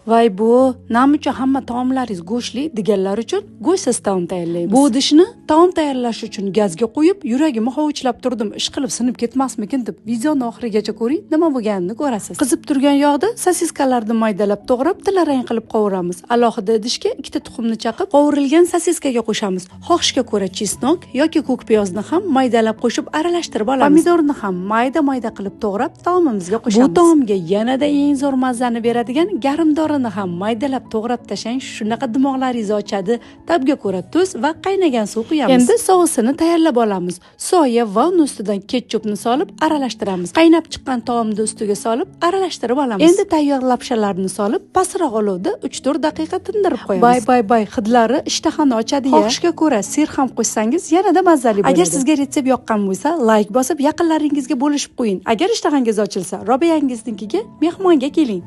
Voy bu, nam uchun hamma taomlaringiz go'shtli deganlar uchun go'shtsiz taom tayyorlaymiz. Bu idishni taom tayyorlash uchun gazga qo'yib, yuragim hovuchlab turdim, ishqilib sinib ketmasmikin deb videoni oxirigacha ko'ring, nima bo'lganini ko'rasiz. Qizib turgan yog'da sosiskalarni maydalab to'g'rab, tillarang qilib qovuramiz. Alohida idishga ikkita tuxumni chaqib, qovurilgan sosiskaga qo'shamiz. Xohishga ko'ra chesnok yoki ko'k piyozni ham maydalab qo'shib aralashtirib olamiz. Pomidorni ham mayda-mayda qilib to'g'rab taomimizga qo'shamiz. Bu taomga yanada eng zo'r mazzani beradigan garimdorini ham maydalab to'g'rab tashlang, shunaqa dimoqlaringizni ochadi. Tabga ko'ra tuz va qaynagan suv quyamiz. Endi sousini tayyorlab olamiz. Soya va uni ustidan ketchupni solib aralashtiramiz. Qaynab chiqqan taomni ustiga solib aralashtirib olamiz. Endi tayyor lapshalarni solib pastroq olovda 3-4 daqiqa tindirib qo'yamiz. Bay, hidlari ishtahani ochadi-ya. Xohishga ko'ra sir ham qo'shsangiz yanada mazali bo'ladi. Agar sizga retsept yoqqan bo'lsa, like bosib yaqinlaringizga bo'lishib qo'ying. Agar ishtahangiz ochilsa, Robiyangizningkiga mehmonga keling.